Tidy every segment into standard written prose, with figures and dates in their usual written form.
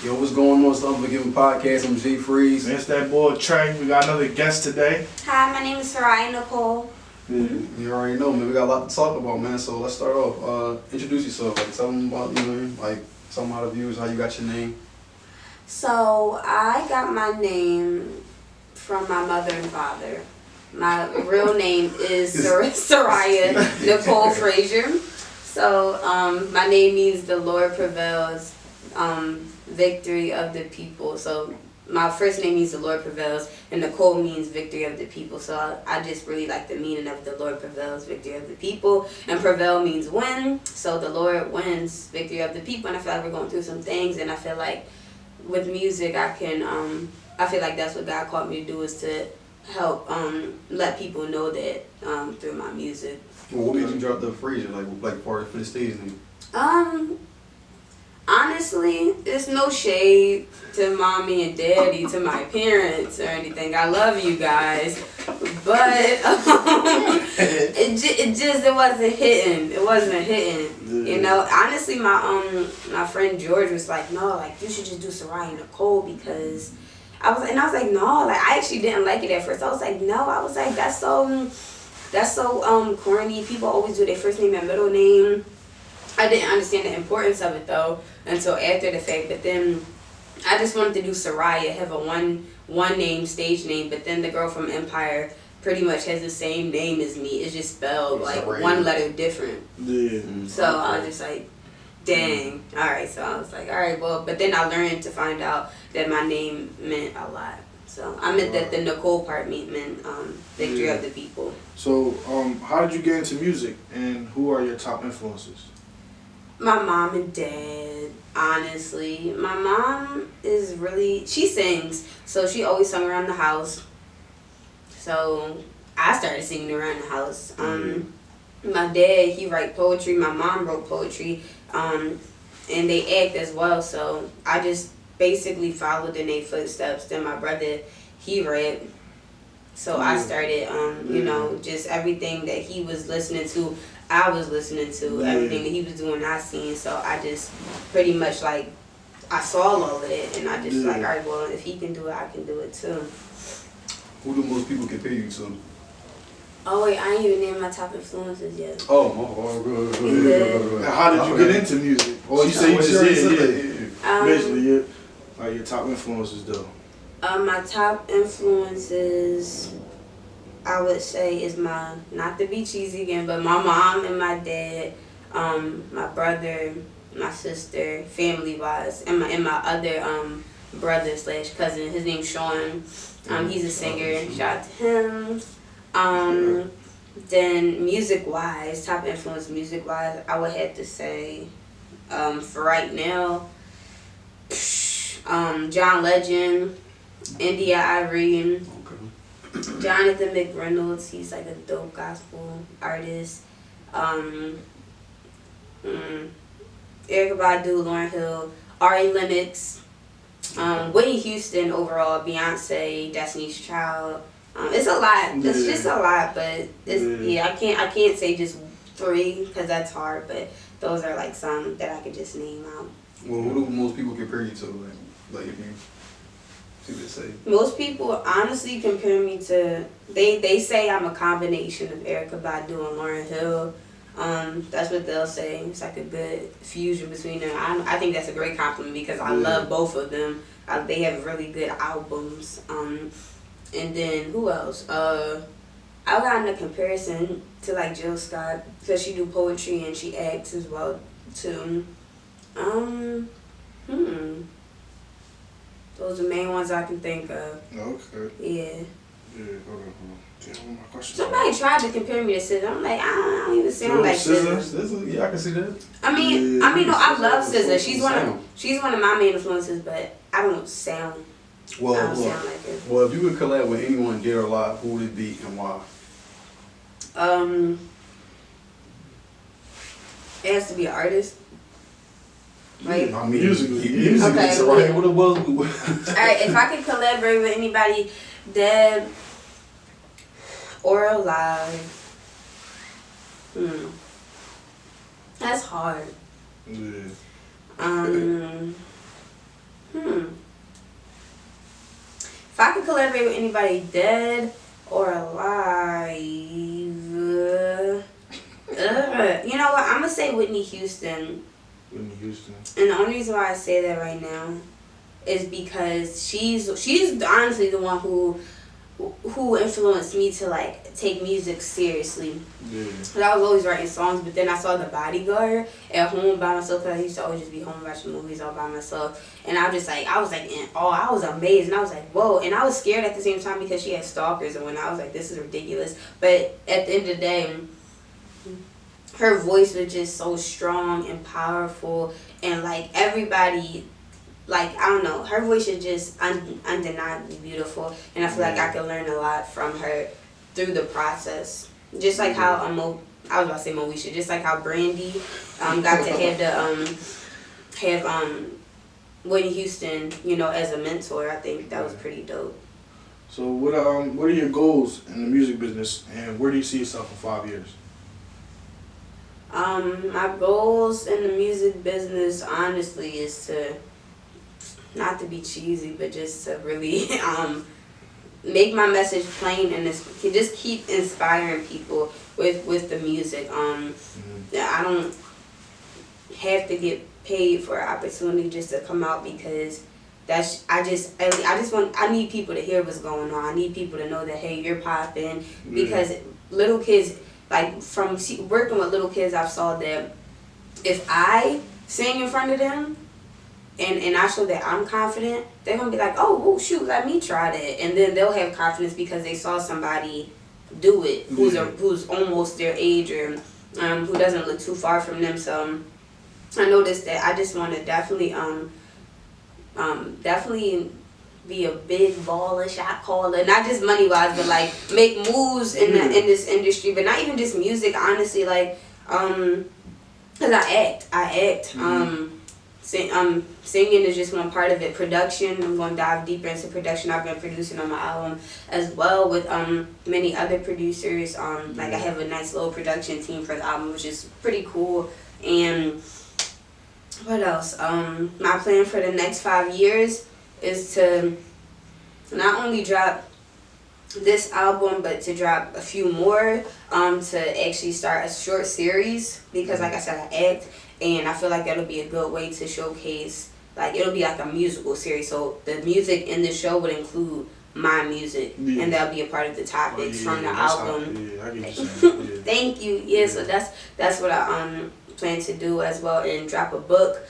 Yo, what's going on? It's the Unforgiven podcast. I'm J Freeze. It's that boy Trey. We got another guest today. Hi, my name is Seraiah, Nicole. You already know, man. We got a lot to talk about, man. So let's start off. Introduce yourself. Like, tell them about tell them how the views, how you got your name. So I got my name from my mother and father. My real name is Seraiah Nicole Frazier. So my name means the Lord prevails, victory of the people. So my first name means the Lord prevails, and Nicole means victory of the people. So I just really like the meaning of the Lord prevails, victory of the people. And prevail means win. So the Lord wins, victory of the people. And I feel like we're going through some things, and I feel like with music I feel like that's what God called me to do, is to help let people know that through my music. Well, what made you drop the Frazier, like for the stage name? Honestly, it's no shade to mommy and daddy, to my parents or anything. I love you guys, but it wasn't hitting. It wasn't hitting. You know, honestly, my friend George was like, no, like you should just do Seraiah Nicole, because I was like, no, like I actually didn't like it at first. I was like, no, I was like, that's so corny. People always do their first name and middle name. I didn't understand the importance of it though until after the fact. But then I just wanted to do Seraiah, have a one name stage name. But then the girl from Empire pretty much has the same name as me. It's just spelled like Seraiah. one letter different. Yeah. So I was just like, dang. All right. So I was like, all right, well. But then I learned to find out that my name meant a lot. So I meant that the Nicole part meant victory of the people. So how did you get into music, and who are your top influences? My mom and dad, honestly. My mom she sings, so she always sung around the house. So I started singing around the house. My dad, he write poetry. My mom wrote poetry, and they act as well. So I just basically followed in their footsteps. Then my brother, he rapped. So I started, just everything that he was listening to, I was listening to. Everything that he was doing, I seen. So I just pretty much like, I saw all of it, and I just like, all right, well, if he can do it, I can do it too. Who do most people compare you to? Oh wait, I ain't even named my top influences yet. Good. How did you get into music? Well, you say you just basically, like your top influences though. My top influences, I would say, is not to be cheesy again, but my mom and my dad, my brother, my sister, family-wise, and my other brother / cousin. His name's Sean. He's a singer. Shout out to him. Then music-wise, top influence music-wise, I would have to say, for right now, John Legend, India Irene, Jonathan McReynolds, he's like a dope gospel artist. Erykah Badu, Lauryn Hill, R.A. Lennox, Whitney Houston overall, Beyonce, Destiny's Child. It's a lot. It's just a lot, but I can't say just three because that's hard. But those are like some that I could just name out. Well, who do most people compare you to? Like if you see what they say. Most people honestly compare me to. They say I'm a combination of Erykah Badu and Lauryn Hill. That's what they'll say. It's like a good fusion between them. I think that's a great compliment because I love both of them. They have really good albums. And then who else? I got in a comparison to like Jill Scott because she do poetry and she acts as well too. Those are the main ones I can think of. Okay. Yeah. Yeah. Hold on. My question. Somebody tried to compare me to SZA. I'm like, I don't even sound like SZA. Yeah, I can see that. I mean, no, I love SZA. She's one of my main influences, but I don't sound. Well, I don't sound like her. Well, if you could collab with anyone dead or alive, who would it be and why? It has to be an artist. Right? I mean, music. Okay, so right, what it was. Alright, if I could collaborate with anybody dead or alive, that's hard. Yeah. collaborate with anybody dead or alive. You know what? I'm gonna say Whitney Houston. Whitney Houston. And the only reason why I say that right now is because she's honestly the one who influenced me to like take music seriously. Yeah. Cause I was always writing songs, but then I saw The Bodyguard at home by myself. Cause I used to always just be home watching movies all by myself, and I was like in awe. I was amazed, and I was like, whoa. And I was scared at the same time because she had stalkers, and when I was like, this is ridiculous. But at the end of the day, her voice was just so strong and powerful, and like everybody, like I don't know, her voice is just undeniably beautiful, and I feel like I could learn a lot from her through the process. Just like how I was about to say Moesha, just like how Brandy got to have Whitney Houston, you know, as a mentor. I think that was pretty dope. So what are your goals in the music business, and where do you see yourself in 5 years? My goals in the music business, honestly, is to, not to be cheesy, but just to really make my message plain and just keep inspiring people with the music. I don't have to get paid for an opportunity just to come out, because I need people to hear what's going on. I need people to know that, hey, you're popping, because little kids, like from working with little kids, I've saw that if I sing in front of them and I show that I'm confident, they're gonna be like, oh shoot, let me try that, and then they'll have confidence because they saw somebody do it who's almost their age, or who doesn't look too far from them. So I noticed that I just want to definitely be a big baller, shot caller, not just money wise, but like make moves in this industry, but not even just music. Honestly, like cause I act. Singing is just one part of it. Production, I'm going to dive deeper into production. I've been producing on my album as well with many other producers. Like I have a nice little production team for the album, which is pretty cool. And what else? My plan for the next 5 years is to not only drop this album, but to drop a few more, to actually start a short series, because like I said, I act, and I feel like that'll be a good way to showcase, like it'll be like a musical series, so the music in the show would include my music, and that'll be a part of the topics from the album. I get you. Thank you. So that's what I plan to do as well, and drop a book,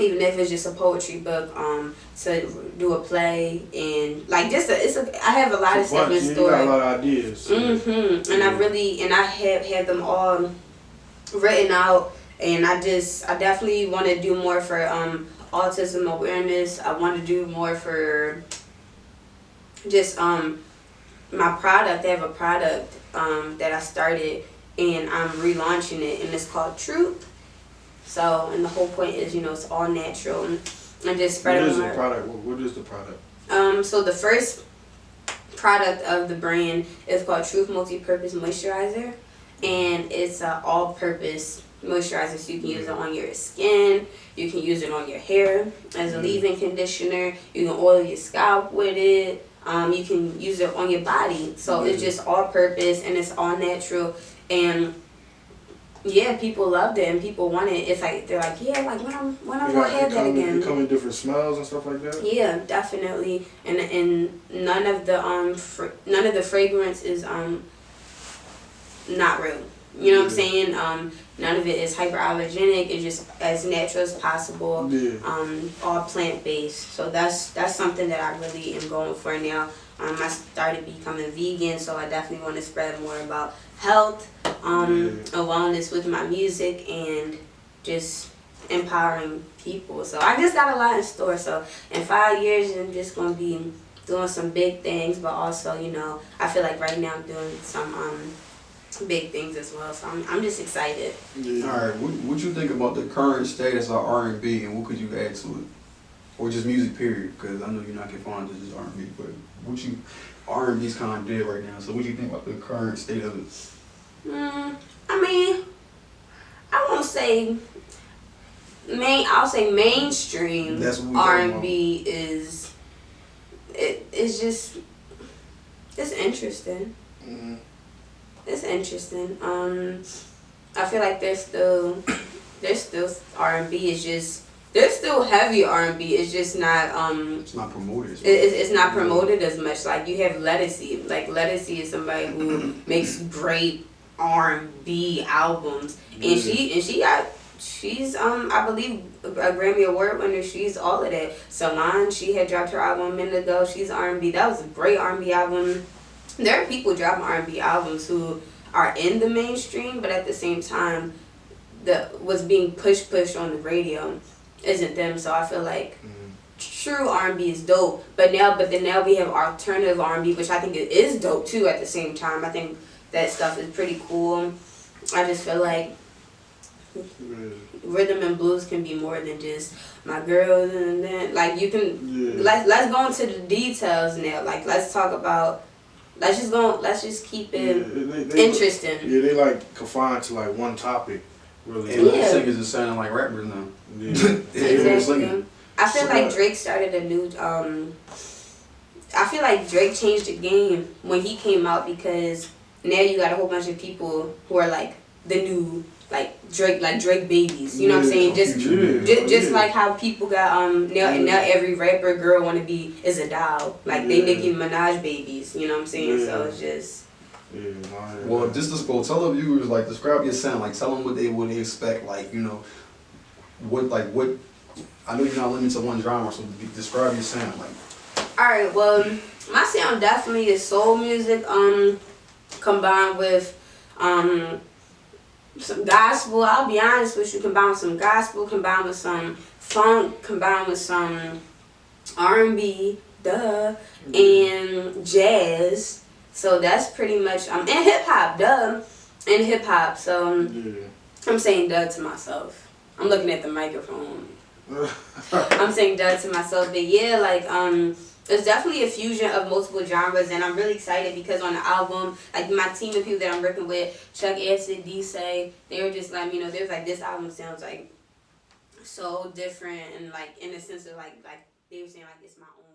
even if it's just a poetry book, to do a play, and like I have a lot of stuff in store. You got a lot of ideas. And I have them all written out, and I definitely want to do more for autism awareness. I want to do more for just my product. I have a product that I started, and I'm relaunching it, and it's called Truth. So, and the whole point is, you know, it's all natural, and just spread it. What is the product? What is the product? So the first product of the brand is called Truth Multi-Purpose Moisturizer, and it's an all-purpose moisturizer. So you can use it on your skin, you can use it on your hair as a leave-in conditioner, you can oil your scalp with it, you can use it on your body. So it's just all-purpose, and it's all natural, and yeah, people loved it and people want it. It's like they're like, yeah, like when I'm gonna have that again. It come in different smells and stuff like that. Yeah, definitely. And none of the fragrance is not real. You know what I'm saying? None of it is hyperallergenic. It's just as natural as possible. All plant based. So that's something that I really am going for now. I started becoming vegan, so I definitely want to spread more about health, and wellness with my music, and just empowering people. So I just got a lot in store. So in 5 years, I'm just going to be doing some big things, but also, you know, I feel like right now I'm doing some big things as well. So I'm just excited. All right, what you think about the current status of R&B, and what could you add to it? Or just music, period, because I know you're not confined to just R&B, but what you, R&B's kind of dead right now, so what do you think about the current state of it? I mean, I won't say I'll say mainstream R&B is, it it's just, it's interesting. Mm-hmm. It's interesting. I feel like there's still R&B. It's just there's still heavy R&B. It's just not It's not promoted. it's not promoted as much. Like you have Lettucey. Like Lettucey is somebody who makes great R&B albums, and she's I believe a Grammy Award winner. She's all of that. Solange, she had dropped her album a minute ago. She's R&B. That was a great R&B album. There are people dropping R&B albums who are in the mainstream, but at the same time, what's being pushed on the radio isn't them. So I feel like true R&B is dope. But now we have alternative R&B, which I think it is dope too. At the same time, I think that stuff is pretty cool. I just feel like rhythm and blues can be more than just my girls and then like you can let's go into the details now. Like let's talk about. Let's just keep it interesting. Yeah, they like confined to like one topic, really. And the singers are sounding like rappers now. Yeah. Exactly. I feel like Drake started a new. I feel like Drake changed the game when he came out because now you got a whole bunch of people who are like the new Drake babies. You know what I'm saying? Just like how people got now every rapper girl wanna be is a doll. Like they Nicki Minaj babies. You know what I'm saying? So it's just. Well, just to go tell the viewers like describe your sound. Like tell them what they would expect. Like what. I know you're not limited to one genre, so describe your sound. Like. All right. Well, my sound definitely is soul music. Combined with some gospel. I'll be honest with you. Combined with some gospel, combined with some funk, combined with some R&B, and jazz. So that's pretty much and hip hop, and hip hop. So I'm saying to myself. I'm looking at the microphone. I'm saying to myself, but yeah, like it's definitely a fusion of multiple genres, and I'm really excited because on the album, like my team of people that I'm working with, Chuck Acid, D-Say, they were just like, they was like, this album sounds like so different, and like in the sense of like they were saying like it's my own.